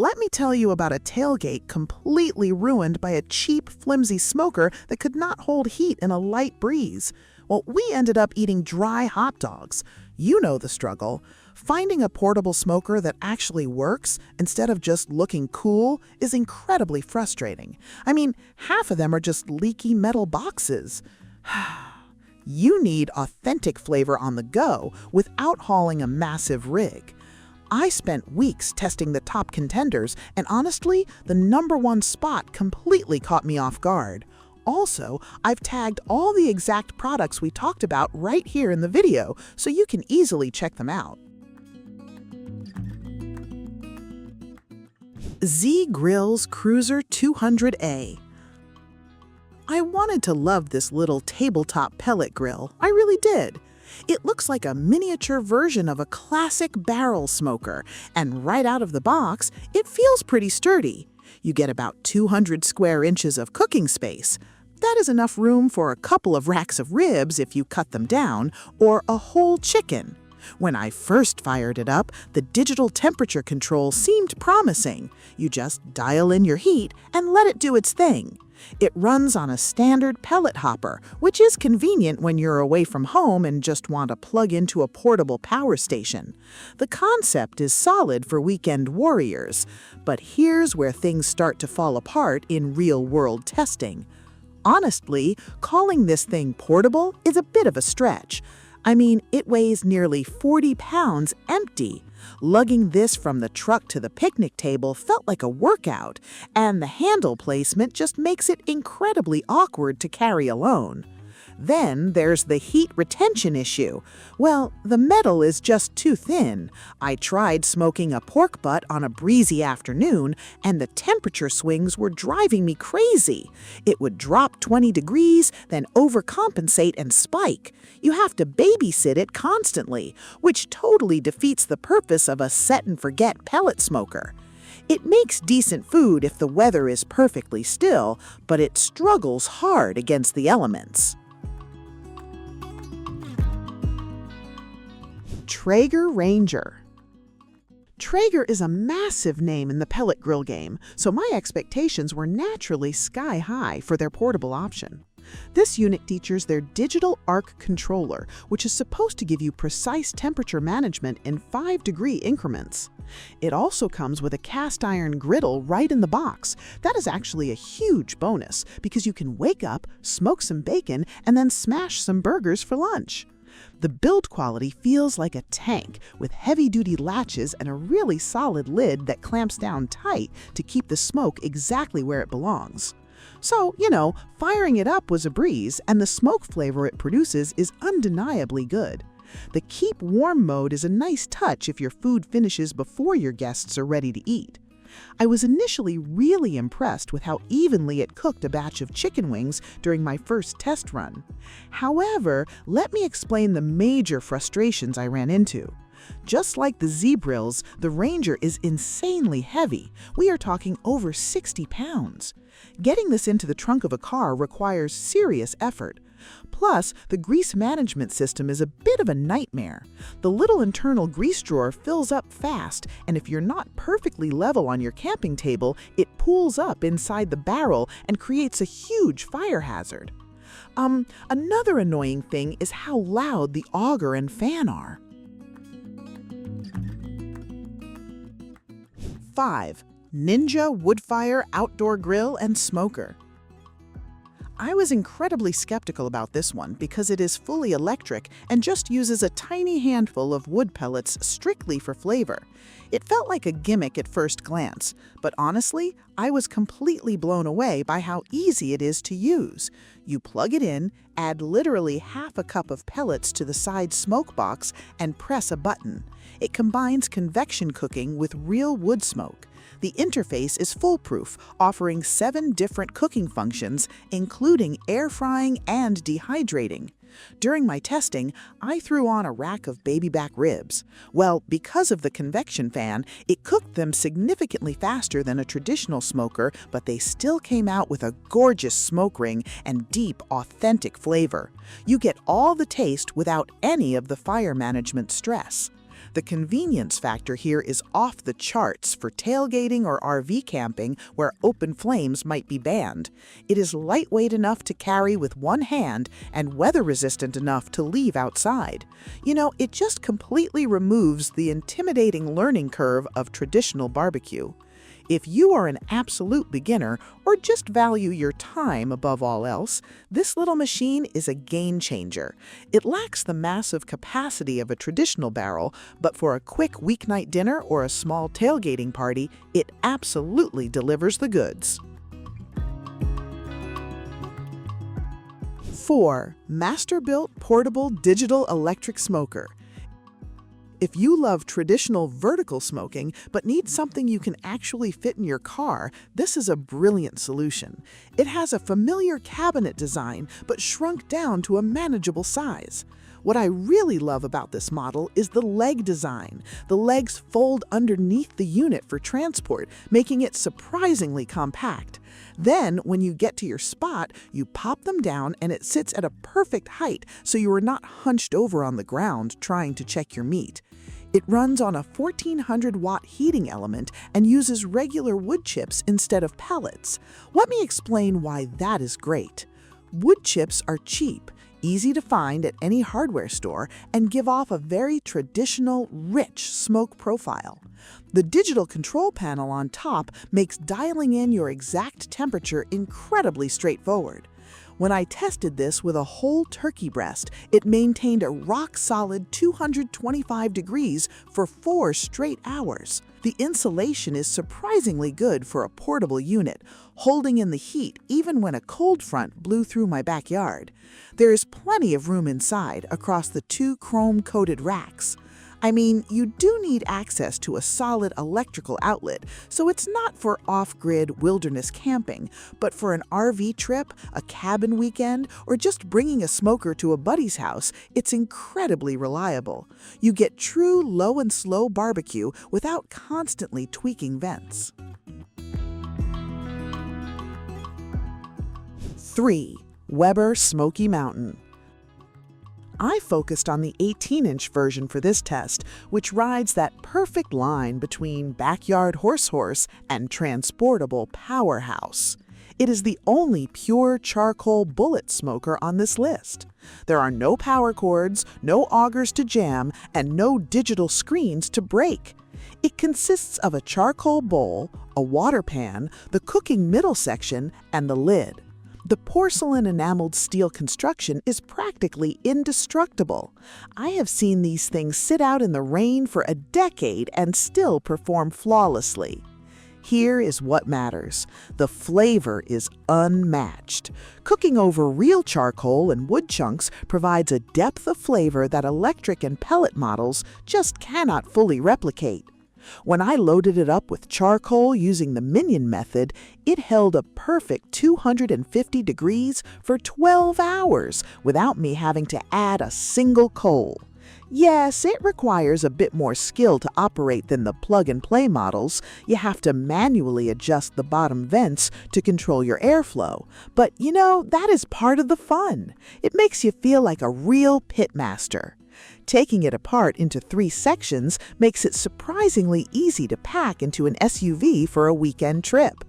let me tell you about a tailgate completely ruined by a cheap, flimsy smoker that could not hold heat in a light breeze. Well, we ended up eating dry hot dogs. You know the struggle. Finding a portable smoker that actually works instead of just looking cool is incredibly frustrating. I mean, half of them are just leaky metal boxes. You need authentic flavor on the go without hauling a massive rig. I spent weeks testing the top contenders, and honestly, the #1 spot completely caught me off guard. Also, I've tagged all the exact products we talked about right here in the video, so you can easily check them out. Z-Grill's Cruiser 200A. I wanted to love this little tabletop pellet grill. I really did. It looks like a miniature version of a classic barrel smoker, and right out of the box, it feels pretty sturdy. You get about 200 square inches of cooking space. That is enough room for a couple of racks of ribs if you cut them down, or a whole chicken. When I first fired it up, the digital temperature control seemed promising. You just dial in your heat and let it do its thing. It runs on a standard pellet hopper, which is convenient when you're away from home and just want to plug into a portable power station. The concept is solid for weekend warriors, but here's where things start to fall apart in real-world testing. Honestly, calling this thing portable is a bit of a stretch. I mean, it weighs nearly 40 pounds empty. Lugging this from the truck to the picnic table felt like a workout, and the handle placement just makes it incredibly awkward to carry alone. Then there's the heat retention issue. Well, the metal is just too thin. I tried smoking a pork butt on a breezy afternoon, and the temperature swings were driving me crazy. It would drop 20 degrees, then overcompensate and spike. You have to babysit it constantly, which totally defeats the purpose of a set-and-forget pellet smoker. It makes decent food if the weather is perfectly still, but it struggles hard against the elements. Traeger Ranger. Traeger is a massive name in the pellet grill game, so my expectations were naturally sky high for their portable option. This unit features their digital arc controller, which is supposed to give you precise temperature management in 5-degree increments. It also comes with a cast iron griddle right in the box. That is actually a huge bonus because you can wake up, smoke some bacon, and then smash some burgers for lunch. The build quality feels like a tank with heavy-duty latches and a really solid lid that clamps down tight to keep the smoke exactly where it belongs. So, firing it up was a breeze, and the smoke flavor it produces is undeniably good. The keep warm mode is a nice touch if your food finishes before your guests are ready to eat. I was initially really impressed with how evenly it cooked a batch of chicken wings during my first test run. However, let me explain the major frustrations I ran into. Just like the Z-Grills, the Ranger is insanely heavy. We are talking over 60 pounds. Getting this into the trunk of a car requires serious effort. Plus, the grease management system is a bit of a nightmare. The little internal grease drawer fills up fast, and if you're not perfectly level on your camping table, it pools up inside the barrel and creates a huge fire hazard. Another annoying thing is how loud the auger and fan are. 5. Ninja Woodfire Outdoor Grill and Smoker. I was incredibly skeptical about this one because it is fully electric and just uses a tiny handful of wood pellets strictly for flavor. It felt like a gimmick at first glance, but honestly, I was completely blown away by how easy it is to use. You plug it in, add literally half a cup of pellets to the side smoke box, and press a button. It combines convection cooking with real wood smoke. The interface is foolproof, offering 7 different cooking functions, including air frying and dehydrating. During my testing, I threw on a rack of baby back ribs. Well, because of the convection fan, it cooked them significantly faster than a traditional smoker, but they still came out with a gorgeous smoke ring and deep, authentic flavor. You get all the taste without any of the fire management stress. The convenience factor here is off the charts for tailgating or RV camping where open flames might be banned. It is lightweight enough to carry with one hand and weather-resistant enough to leave outside. You know, it just completely removes the intimidating learning curve of traditional barbecue. If you are an absolute beginner or just value your time above all else, this little machine is a game changer. It lacks the massive capacity of a traditional barrel, but for a quick weeknight dinner or a small tailgating party, it absolutely delivers the goods. 4. Masterbuilt Portable Digital Electric Smoker. If you love traditional vertical smoking but need something you can actually fit in your car, this is a brilliant solution. It has a familiar cabinet design but shrunk down to a manageable size. What I really love about this model is the leg design. The legs fold underneath the unit for transport, making it surprisingly compact. Then, when you get to your spot, you pop them down and it sits at a perfect height so you are not hunched over on the ground trying to check your meat. It runs on a 1400-watt heating element and uses regular wood chips instead of pellets. Let me explain why that is great. Wood chips are cheap, easy to find at any hardware store, and give off a very traditional, rich smoke profile. The digital control panel on top makes dialing in your exact temperature incredibly straightforward. When I tested this with a whole turkey breast, it maintained a rock-solid 225 degrees for 4 straight hours. The insulation is surprisingly good for a portable unit, holding in the heat even when a cold front blew through my backyard. There is plenty of room inside across the 2 chrome-coated racks. I mean, you do need access to a solid electrical outlet, so it's not for off-grid wilderness camping, but for an RV trip, a cabin weekend, or just bringing a smoker to a buddy's house, it's incredibly reliable. You get true low and slow barbecue without constantly tweaking vents. 3. Weber Smoky Mountain. I focused on the 18-inch version for this test, which rides that perfect line between backyard horse and transportable powerhouse. It is the only pure charcoal bullet smoker on this list. There are no power cords, no augers to jam, and no digital screens to break. It consists of a charcoal bowl, a water pan, the cooking middle section, and the lid. The porcelain enameled steel construction is practically indestructible. I have seen these things sit out in the rain for a decade and still perform flawlessly. Here is what matters. The flavor is unmatched. Cooking over real charcoal and wood chunks provides a depth of flavor that electric and pellet models just cannot fully replicate. When I loaded it up with charcoal using the minion method, it held a perfect 250 degrees for 12 hours without me having to add a single coal. Yes, it requires a bit more skill to operate than the plug-and-play models. You have to manually adjust the bottom vents to control your airflow. But you know, that is part of the fun. It makes you feel like a real pitmaster. Taking it apart into 3 sections makes it surprisingly easy to pack into an SUV for a weekend trip.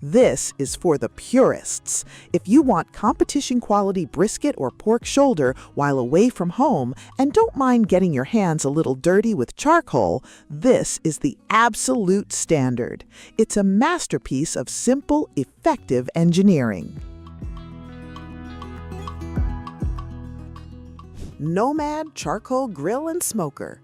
This is for the purists. If you want competition-quality brisket or pork shoulder while away from home and don't mind getting your hands a little dirty with charcoal, this is the absolute standard. It's a masterpiece of simple, effective engineering. Nomad Charcoal Grill and Smoker.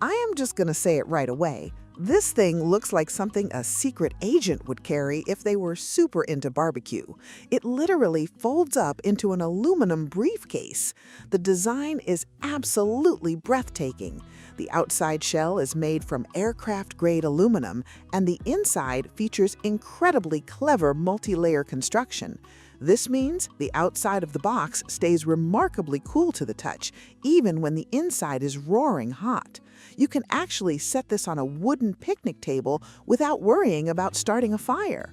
I am just going to say it right away. This thing looks like something a secret agent would carry if they were super into barbecue. It literally folds up into an aluminum briefcase. The design is absolutely breathtaking. The outside shell is made from aircraft-grade aluminum, and the inside features incredibly clever multi-layer construction. This means the outside of the box stays remarkably cool to the touch, even when the inside is roaring hot. You can actually set this on a wooden picnic table without worrying about starting a fire.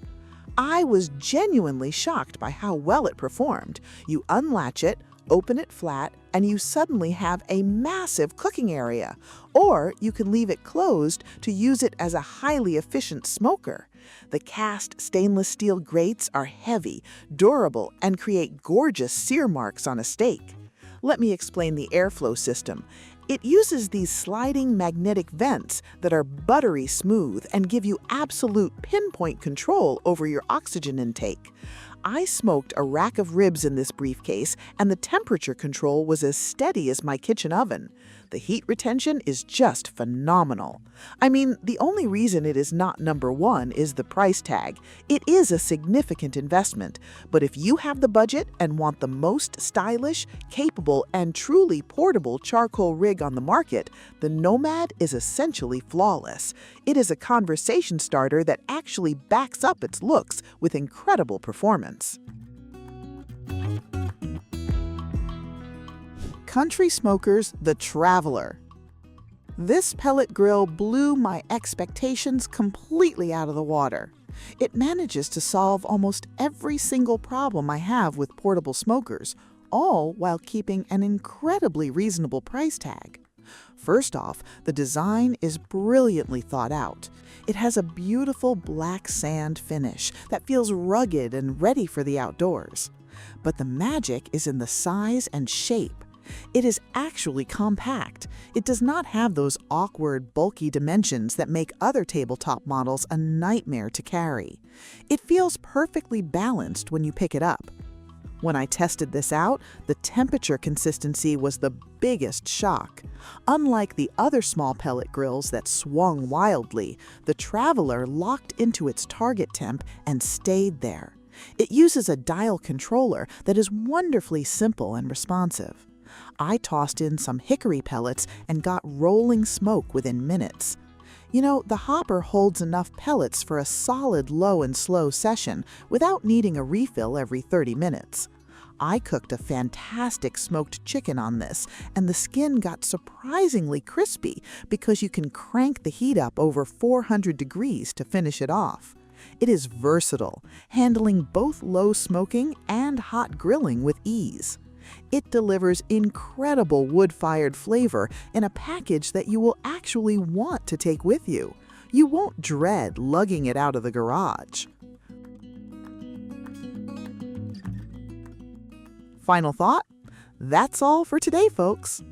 I was genuinely shocked by how well it performed. You unlatch it, Open it flat, and you suddenly have a massive cooking area. Or you can leave it closed to use it as a highly efficient smoker. The cast stainless steel grates are heavy, durable, and create gorgeous sear marks on a steak. Let me explain the airflow system. It uses these sliding magnetic vents that are buttery smooth and give you absolute pinpoint control over your oxygen intake. I smoked a rack of ribs in this briefcase, and the temperature control was as steady as my kitchen oven. The heat retention is just phenomenal. I mean, the only reason it is not number one is the price tag. It is a significant investment, but if you have the budget and want the most stylish, capable, and truly portable charcoal rig on the market, the Nomad is essentially flawless. It is a conversation starter that actually backs up its looks with incredible performance. Country Smoker's The Traveler. This pellet grill blew my expectations completely out of the water. It manages to solve almost every single problem I have with portable smokers, all while keeping an incredibly reasonable price tag. First off, the design is brilliantly thought out. It has a beautiful black sand finish that feels rugged and ready for the outdoors. But the magic is in the size and shape. It is actually compact. It does not have those awkward, bulky dimensions that make other tabletop models a nightmare to carry. It feels perfectly balanced when you pick it up. When I tested this out, the temperature consistency was the biggest shock. Unlike the other small pellet grills that swung wildly, the Traveler locked into its target temp and stayed there. It uses a dial controller that is wonderfully simple and responsive. I tossed in some hickory pellets and got rolling smoke within minutes. You know, the hopper holds enough pellets for a solid low and slow session without needing a refill every 30 minutes. I cooked a fantastic smoked chicken on this, and the skin got surprisingly crispy because you can crank the heat up over 400 degrees to finish it off. It is versatile, handling both low smoking and hot grilling with ease. It delivers incredible wood-fired flavor in a package that you will actually want to take with you. You won't dread lugging it out of the garage. Final thought? That's all for today, folks.